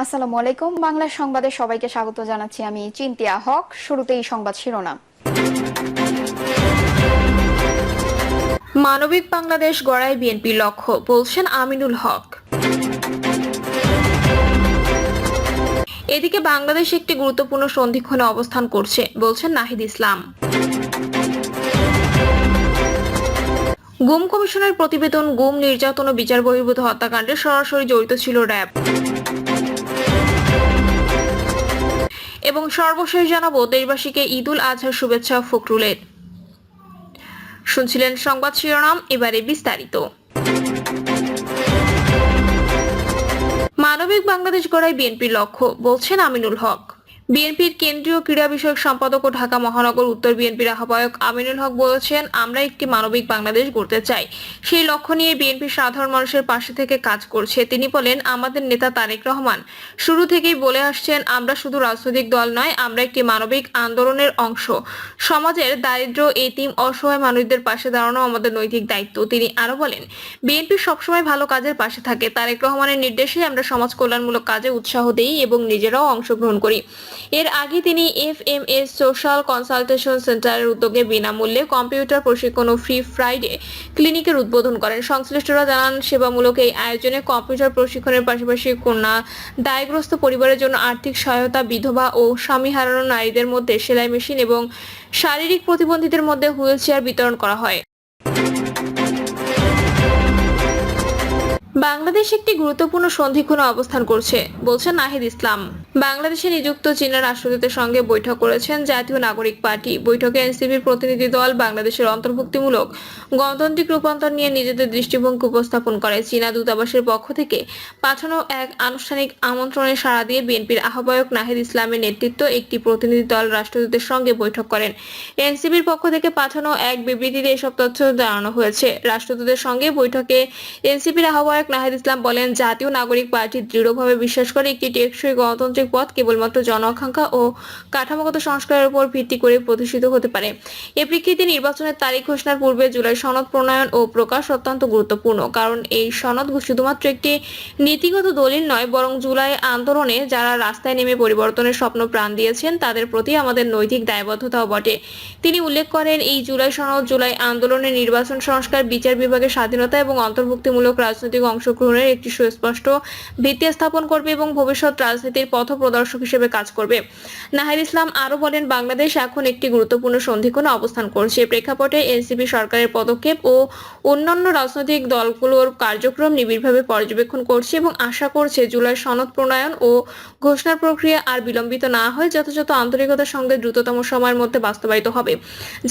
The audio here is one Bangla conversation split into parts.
আসসালামু আলাইকুম। বাংলা সংবাদে সবাইকে স্বাগত জানাচ্ছি। আমি চিন্তিয়া হক। শুরুতেই সংবাদ শিরোনাম। মানবিক বাংলাদেশ গড়ায় বিএনপির লক্ষ্য, বলছেন আমিনুল হক। এদিকে বাংলাদেশ একটি গুরুত্বপূর্ণ সন্ধিক্ষণে অবস্থান করছে, বলছেন নাহিদ ইসলাম। গুম কমিশনের প্রতিবেদন, গুম, নির্যাতন ও বিচার বহির্ভূত হত্যাকাণ্ডে সরাসরি জড়িত ছিল র্যাব। এবং সর্বশেষ জানাবো দেশবাসীকে ঈদ উল আজহার শুভেচ্ছা ফখরুলের। শুনছিলেন সংবাদ শিরোনাম, এবারে বিস্তারিত। মানবিক বাংলাদেশ গড়ায় বিএনপির লক্ষ্য, বলছেন আমিনুল হক। বিএনপির কেন্দ্রীয় ক্রীড়া বিষয়ক সম্পাদক ও ঢাকা মহানগর উত্তর বিএনপির আহ্বায়ক আমিনুল হক বলেছেন, আমরা একটি মানবিক বাংলাদেশ গড়তে চাই। সেই লক্ষ্য নিয়ে বিএনপি সাধারণ মানুষের পাশে থেকে কাজ করছে। তিনি বলেন, আমাদের নেতা তারেক রহমান শুরু থেকেই বলে আসছেন, আমরা শুধু রাজনৈতিক দল নয়, আমরা একটি মানবিক আন্দোলনের অংশ। সমাজের দারিদ্র, এতিম, অসহায় মানুষদের পাশে দাঁড়ানো আমাদের নৈতিক দায়িত্ব। তিনি আরো বলেন, বিএনপি সবসময় ভালো কাজের পাশে থাকে। তারেক রহমানের নির্দেশে আমরা সমাজ কল্যাণমূলক কাজে উৎসাহ দেই এবং নিজেরাও অংশগ্রহণ করি। এর আগে তিনি এফএমএস সোশ্যাল কনসালটেশন সেন্টারের উদ্যোগে বিনামূল্যে কম্পিউটার প্রশিক্ষণ ও ফ্রি ফ্রাইডে ক্লিনিকের উদ্বোধন করেন। সংশ্লিষ্টরা জানান, সেবামূলক এই আয়োজনে কম্পিউটার প্রশিক্ষণের পাশাপাশি কন্যা দায়গ্রস্ত পরিবারের জন্য আর্থিক সহায়তা, বিধবা ও স্বামী হারানো নারীদের মধ্যে সেলাই মেশিন এবং শারীরিক প্রতিবন্ধীদের মধ্যে হুইল চেয়ার বিতরণ করা হয়। বাংলাদেশ একটি গুরুত্বপূর্ণ সন্ধিক্ষণে অবস্থান করছে, বলছেন নাহিদ ইসলাম। বাংলাদেশে নিযুক্ত চীনের রাষ্ট্রদূতের সঙ্গে বৈঠক করেছেন জাতীয় নাগরিক পার্টি। বৈঠকে এনসিপির প্রতিনিধি দল বাংলাদেশের অন্তর্ভুক্তিমূলক গণতান্ত্রিক রূপান্তর নিয়ে নিজেদের দৃষ্টিভঙ্গি উপস্থাপন করে। চীনা দূতাবাসের পক্ষ থেকে পাঠানো এক আনুষ্ঠানিক আমন্ত্রণে সাড়া দিয়ে বিএনপির আহ্বায়ক নাহিদ ইসলামের নেতৃত্বে একটি প্রতিনিধি দল রাষ্ট্রদূতের সঙ্গে বৈঠক করেন। এনসিপির পক্ষ থেকে পাঠানো এক বিবৃতিতে এসব তথ্য জানানো হয়েছে। রাষ্ট্রদূতের সঙ্গে বৈঠকে এনসিপির আহ্বায়ক নাহিদ ইসলাম বলেন, জাতীয় নাগরিক পার্টি দৃঢ়ভাবে বিশ্বাস করে একটি টেকসই গণতান্ত্রিক পথ কেবলমাত্র জন আকাঙ্ক্ষা ও কাঠামোগত সংস্কারের উপর ভিত্তি করে প্রতিষ্ঠিত হতে পারে। এ প্রেক্ষিতে নির্বাচনের তারিখ ঘোষণার পূর্বে জুলাই সনদ প্রণয়ন ও প্রকাশ অত্যন্ত গুরুত্বপূর্ণ। কারণ এই সনদ শুধুমাত্র একটি নীতিগত দলিল নয়, বরং জুলাই আন্দোলনে যারা রাস্তায় নেমে পরিবর্তনের স্বপ্ন প্রাণ দিয়েছেন তাদের প্রতি আমাদের নৈতিক দায়বদ্ধতাও বটে। তিনি উল্লেখ করেন, এই জুলাই সনদ জুলাই আন্দোলনের নির্বাচন সংস্কার, বিচার বিভাগের স্বাধীনতা এবং অন্তর্ভুক্তিমূলক রাজনৈতিক অংশগ্রহণের একটি সুস্পষ্ট ভিত্তি স্থাপন করবে এবং ভবিষ্যৎ রাজনীতির পথপ্রদর্শক হিসেবে কাজ করবে। নাহিদ ইসলাম আরো বলেন, বাংলাদেশ এখন একটি গুরুত্বপূর্ণ সন্ধিক্ষণে অবস্থান করছে। প্রেক্ষাপটে এনসিপি সরকারের পদক্ষেপ ও অন্যান্য রাজনৈতিক দলগুলোর কার্যক্রম নিবিড়ভাবে পর্যবেক্ষণ করছে এবং আশা করছে জুলাই সনদ প্রণয়ন ও ঘোষণার প্রক্রিয়া আর বিলম্বিত না হয়ে যথাযথ আন্তরিকতার সঙ্গে দ্রুততম সময়ের মধ্যে বাস্তবায়িত হবে,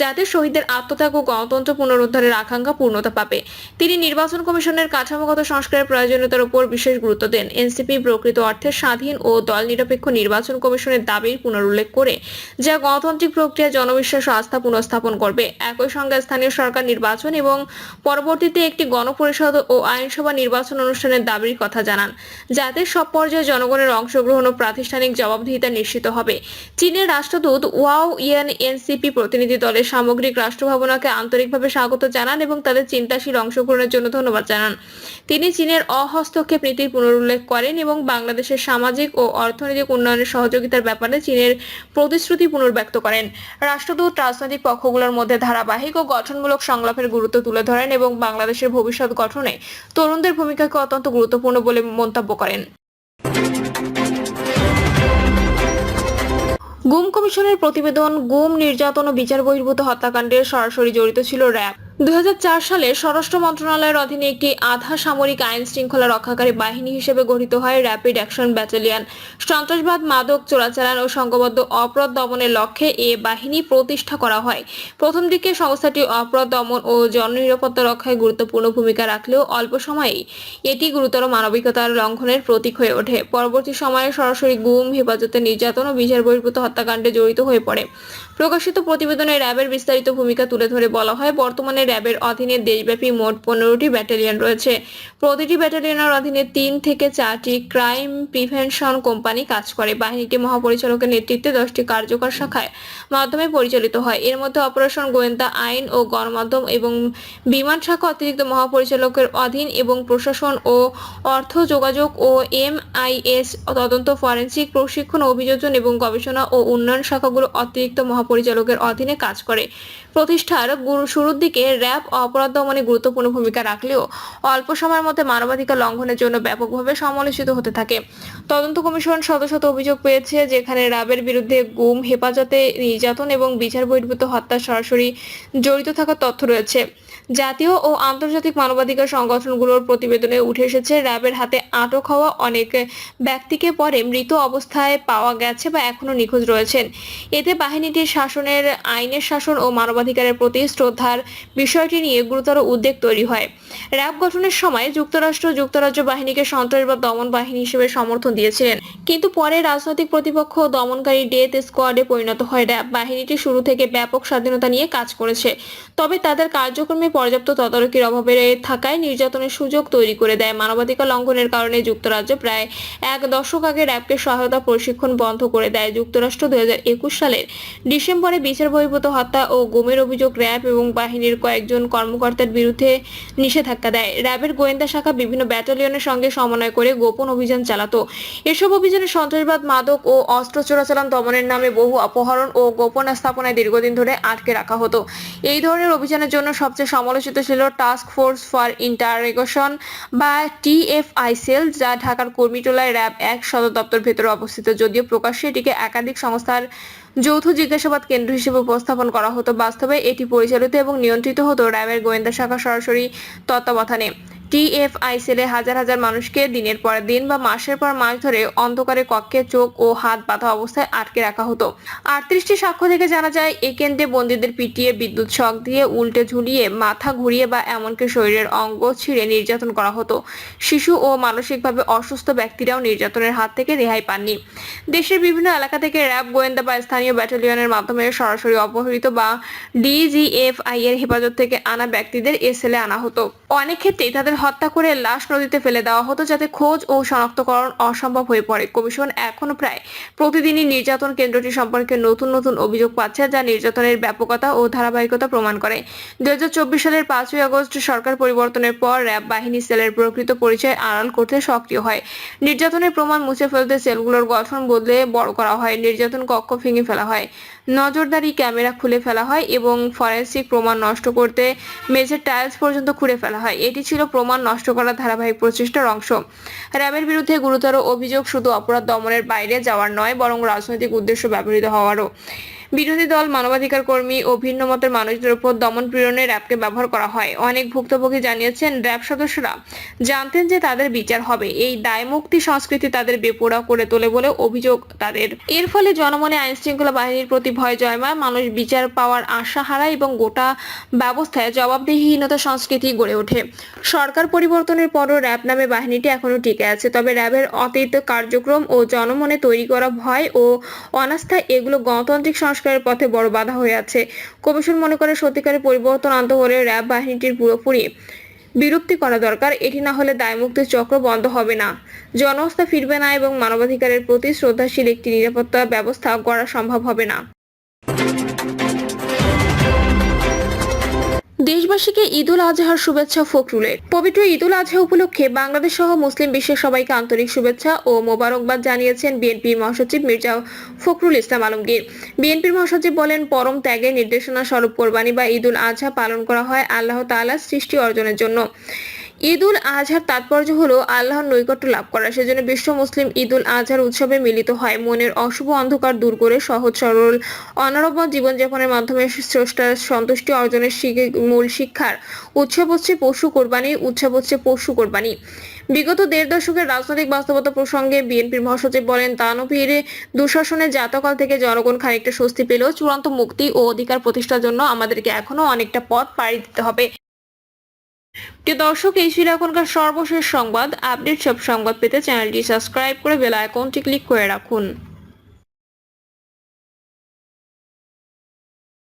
যাতে শহীদদের আত্মত্যাগ ও গণতন্ত্র পুনরুদ্ধারের আকাঙ্ক্ষা পূর্ণতা পাবে। তিনি নির্বাচন কমিশনের কাঠামোগত সংস্কারের প্রয়োজনীয়তার উপর বিশেষ গুরুত্ব দেন। এনসিপি প্রকৃত অর্থে স্বাধীন ও দল নিরপেক্ষ নির্বাচন কমিশনের দাবির পুনরুল্লেখ করে, যা গণতান্ত্রিক প্রক্রিয়া, জনবিশ্বাস ও আস্থা পুনঃস্থাপন করবে। একই সঙ্গে স্থানীয় সরকার নির্বাচন এবং পরবর্তীতে একটি গণপরিষদ ও আইনসভা নির্বাচন অনুষ্ঠানের দাবির কথা জানান, যাতে সব পর্যায়ে জনগণের অংশগ্রহণ ও প্রাতিষ্ঠানিক জবাবদিহিতা নিশ্চিত হবে। চীনের রাষ্ট্রদূত ওয়াও ইয়ান এনসিপি প্রতিনিধি দলের সামগ্রিক রাষ্ট্র ভাবনাকে আন্তরিকভাবে স্বাগত জানান এবং তাদের চিন্তাশীল অংশগ্রহণের জন্য ধন্যবাদ জানান। তিনি চীনের অহস্তক্ষেপ নীতির পুনরুল্লেখ করেন এবং বাংলাদেশের সামাজিক ও অর্থনৈতিক উন্নয়নের সহযোগিতার ব্যাপারে চীনের প্রতিশ্রুতি পুনর্ব্যক্ত করেন। রাষ্ট্রদূত রাজনৈতিক পক্ষগুলোর মধ্যে ধারাবাহিক ও গঠনমূলক সংলাপের গুরুত্ব তুলে ধরেন এবং বাংলাদেশের ভবিষ্যৎ গঠনে তরুণদের ভূমিকাকে অত্যন্ত গুরুত্বপূর্ণ বলে মন্তব্য করেন। গুম কমিশনের প্রতিবেদন, গুম, নির্যাতন ও বিচার বহির্ভূত হত্যাকাণ্ডে সরাসরি জড়িত ছিল র্যাব। 2004 সালে স্বরাষ্ট্র মন্ত্রণালয়ের অধীনে একটি আধা সামরিক আইন শৃঙ্খলা রক্ষাকারী বাহিনী হিসেবে গঠিত হয় র্যাপিড অ্যাকশন ব্যাটালিয়ন। সন্ত্রাসবাদ, মাদক চোরাচালান ও সংঘবদ্ধ অপরাধ দমনের লক্ষ্যে এ বাহিনী প্রতিষ্ঠা করা হয়। প্রথম দিকে সংস্থাটি অপরাধ দমন ও জননিরাপত্তা রক্ষায় গুরুত্বপূর্ণ ভূমিকা রাখলেও অল্প সময়েই এটি গুরুতর মানবিকতার লঙ্ঘনের প্রতীক হয়ে ওঠে। পরবর্তী সময়ে সরাসরি গুম, হেফাজতে নির্যাতন ও বিচার বহির্ভূত হত্যাকাণ্ডে জড়িত হয়ে পড়ে। প্রকাশিত প্রতিবেদনে র্যাবের বিস্তারিত ভূমিকা তুলে ধরে বলা হয়, বর্তমানে র্যাবের অধীনে দেশব্যাপী মোট 15টি ব্যাটালিয়ন রয়েছে। প্রতিটি ব্যাটালিয়নের অধীনে 3 থেকে 4টি ক্রাইম প্রিভেনশন কোম্পানি কাজ করে। বাহিনীটি মহাপরিচালকের নেতৃত্বে 10টি কার্যকর শাখায় মাধ্যমে পরিচালিত হয়। এর মধ্যে অপারেশন, গোয়েন্দা, আইন ও গণমাধ্যম এবং বিমান শাখা অতিরিক্ত মহাপরিচালকের অধীন এবং প্রশাসন ও অর্থ, যোগাযোগ ও MIS তদন্ত, ফরেনসিক, প্রশিক্ষণ, অভিযোজন এবং গবেষণা ও উন্নয়ন শাখাগুলো অতিরিক্ত মহাপরিচালকের অধীনে কাজ করে। প্রতিষ্ঠার শুরুর দিকে র্যাব অপরাধ দমনে গুরুত্বপূর্ণ ভূমিকা রাখলেও অল্প সময়ের মধ্যে মানবাধিকার লঙ্ঘনের জন্য ব্যাপকভাবে সমালোচিত হতে থাকে। তদন্ত কমিশন শত শত অভিযোগ পেয়েছে, যেখানে র্যাবের বিরুদ্ধে গুম, হেফাজতে, নির্যাতন এবং বিচার বহির্ভূত হত্যার সরাসরি জড়িত থাকার তথ্য রয়েছে। জাতীয় ও আন্তর্জাতিক মানবাধিকার সংগঠনগুলোর প্রতিবেদনে উঠে এসেছে, র্যাবের হাতে আটক হওয়া অনেক ব্যক্তিকে পরে মৃত অবস্থায় পাওয়া গেছে বা এখনো নিখোঁজ রয়েছেন। এতে বাহিনীটির শাসনের, আইনের শাসন ও মানবাধিকারের প্রতি শ্রদ্ধার বিষয়টি নিয়ে গুরুতর উদ্বেগ তৈরি হয়। র্যাব গঠনের সময় যুক্তরাজ্য বাহিনীকে সন্ত্রাসবাদ দমন বাহিনী হিসেবে সমর্থন দিয়েছিলেন, কিন্তু পরে রাজনৈতিক প্রতিপক্ষ দমনকারী ডেথ স্কোয়াডে পরিণত হয়। র্যাব বাহিনীটি শুরু থেকে ব্যাপক স্বাধীনতা নিয়ে কাজ করেছে, তবে তাদের কার্যক্রমে পর্যাপ্ত তদারকির অভাবে থাকায় নির্যাতনের সুযোগ তৈরি করে দেয়। মানবাধিকার লঙ্ঘনের কারণে যুক্তরাজ্য প্রায় এক দশক আগে র্যাবকে সহায়তা প্রশিক্ষণ বন্ধ করে দেয়। যুক্তরাষ্ট্র 2021 সালের ডিসেম্বরে বিচার বহির্ভূত হত্যা ও গুমের অভিযোগ র্যাব এবং বাহিনীর কয়েকজন কর্মকর্তার বিরুদ্ধে নিষেধাজ্ঞা দেয়। র্যাবের গোয়েন্দা শাখা বিভিন্ন ব্যাটালিয়নের সঙ্গে সমন্বয় করে গোপন অভিযান চালাতো। এসব অভিযানে সন্ত্রাসবাদ, মাদক ও অস্ত্র চোরাচালান দমনের নামে বহু অপহরণ ও গোপন স্থাপনায় দীর্ঘদিন ধরে আটকে রাখা হতো। এই ধরনের অভিযানের জন্য সবচেয়ে সমালোচিত ছিল টাস্ক ফোর্স ফর ইন্টারোগেশন বা TFI, যা ঢাকার কর্মীটোলায় র্যাব 1 সদর দপ্তর ভেতরে অবস্থিত। যদিও প্রকাশ্যে এটিকে একাধিক সংস্থার যৌথ জিজ্ঞাসাবাদ কেন্দ্র হিসেবে উপস্থাপন করা হতো, বাস্তবে এটি পরিচালিত এবং নিয়ন্ত্রিত হতো র্যাবের গোয়েন্দা শাখা সরাসরি তত্ত্বাবধানে। TFI সেলে হাজার হাজার মানুষকে দিনের পর দিন বা মাসের পর মাস ধরে অন্ধকারে কক্ষে চোখ ও হাত বাঁধা অবস্থায় আটকে রাখা হতো। 38টি সাক্ষ্য থেকে জানা যায়, এই কেন্দ্রে বন্দীদের পিটিয়ে, বিদ্যুৎ শক দিয়ে, উল্টে ঝুলিয়ে, মাথা ঘুরিয়ে বা এমনকি শরীরের অঙ্গ ছিঁড়ে নির্যাতন করা হতো। শিশু ও মানসিকভাবে অসুস্থ ব্যক্তিরাও নির্যাতনের হাত থেকে রেহাই পাননি। দেশের বিভিন্ন এলাকা থেকে র্যাব গোয়েন্দা বা স্থানীয় ব্যাটালিয়নের মাধ্যমে সরাসরি অপহৃত বা DGFI এর হেফাজত থেকে আনা ব্যক্তিদের এ সেলে আনা হতো। অনেক ক্ষেত্রেই তাদের হত্যা করে লাশ নদীতে ফেলে দেওয়া হতো, যাতে খোঁজ ও শনাক্তকরণ অসম্ভব হয়ে পড়ে। কমিশন এখনো প্রায় প্রতিদিনই নির্যাতন কেন্দ্রটি সম্পর্কে নতুন নতুন অভিযোগ পাচ্ছে, যা নির্যাতনের ব্যাপকতা ও ধারাবাহিকতা প্রমাণ করে। 2024 সালের 5ই আগস্ট সরকার পরিবর্তনের পর র্যাব বাহিনী সেলের প্রকৃত পরিচয় আড়াল করতে সক্রিয় হয়। নির্যাতনের প্রমাণ মুছে ফেলতে সেলগুলোর গঠন বদলে বড় করা হয়, নির্যাতন কক্ষ ভেঙে ফেলা হয়, নজরদারি ক্যামেরা খুলে ফেলা হয় এবং ফরেনসিক প্রমাণ নষ্ট করতে মেঝের টাইলস পর্যন্ত খুঁড়ে ফেলা হয়। এটি ছিল প্রমাণ নষ্ট করার ধারাবাহিক প্রচেষ্টার অংশ। র্যাবের বিরুদ্ধে গুরুতর অভিযোগ শুধু অপরাধ দমনের বাইরে যাওয়ার নয়, বরং রাজনৈতিক উদ্দেশ্য ব্যবহৃত হওয়ারও। বিরোধী দল, মানবাধিকার কর্মী ও ভিন্ন মতের মানুষদের উপর দমন পীড়নে র্যাবকে ব্যবহার করা হয়। অনেক ভুক্তভোগী জানিয়েছেন, র্যাব সদস্যরা জানতেন যে তাদের বিচার হবে। এই দায়মুক্তি সংস্কৃতি তাদের বেপরোয়া করে তোলে বলে অভিযোগ তাদের। এর ফলে জনমনে আইন শৃঙ্খলা বাহিনীর প্রতি ভয় জন্মায়, মানুষ বিচার পাওয়ার আশা হারায় এবং গোটা ব্যবস্থায় জবাবদিহিহীনতা সংস্কৃতি গড়ে ওঠে। সরকার পরিবর্তনের পরও র্যাব নামে বাহিনীটি এখনো টিকে আছে, তবে র্যাবের অতীত কার্যক্রম ও জনমনে তৈরি করা ভয় ও অনাস্থা, এগুলো গণতান্ত্রিক সংস্কারের পথে বড় বাধা হয়ে আছে। কমিশন মনে করে, সত্যিকারের পরিবর্তন আনতে হলে র্যাব বাহিনীটির পুরোপুরি বিলুপ্তি করা দরকার। এটি না হলে দায়মুক্তির চক্র বন্ধ হবে না, জনহত্যা ফিরবে না এবং মানবাধিকারের প্রতি শ্রদ্ধাশীল একটি নিরাপত্তা ব্যবস্থা গড়া সম্ভব হবে না। দেশবাসীকে ঈদ উল আজহার শুভেচ্ছা ফখরুলের। পবিত্র ঈদ উল আজহা উপলক্ষে বাংলাদেশ সহ মুসলিম বিশ্বের সবাইকে আন্তরিক শুভেচ্ছা ও মোবারকবাদ জানিয়েছেন বিএনপির মহাসচিব মির্জা ফখরুল ইসলাম আলমগীর। বিএনপির মহাসচিব বলেন, পরম ত্যাগের নির্দেশনা স্বরূপ কোরবানি বা ঈদ উল আজহা পালন করা হয় আল্লাহ তাআলার সৃষ্টি অর্জনের জন্য। ঈদ উল আজহার তাৎপর্য হলো আল্লাহর নৈকট্য লাভ করা। সেজন্য বিশ্ব মুসলিম ঈদ উল আজহার উৎসবে মিলিত হয়, মনের অশুভ অন্ধকার দূর করে সহজ সরল অনাড়ম্বর জীবনযাপনের মাধ্যমে স্রষ্টার সন্তুষ্টি অর্জনের মূল শিক্ষার উৎসব হচ্ছে পশু কোরবানি। বিগত 1.5 দশকের রাজনৈতিক বাস্তবতা প্রসঙ্গে বিএনপির মহাসচিব বলেন, দানবীর দুঃশাসনের জাতকাল থেকে জনগণ খানিকটা স্বস্তি পেলেও চূড়ান্ত মুক্তি ও অধিকার প্রতিষ্ঠার জন্য আমাদেরকে এখনো অনেকটা পথ পাড়ি দিতে হবে। প্রিয় দর্শক, এই ছিল এখনকার সর্বশেষ সংবাদ। আপডেট সব সংবাদ পেতে চ্যানেলটি সাবস্ক্রাইব করে বেল আইকনটি ক্লিক করে রাখুন।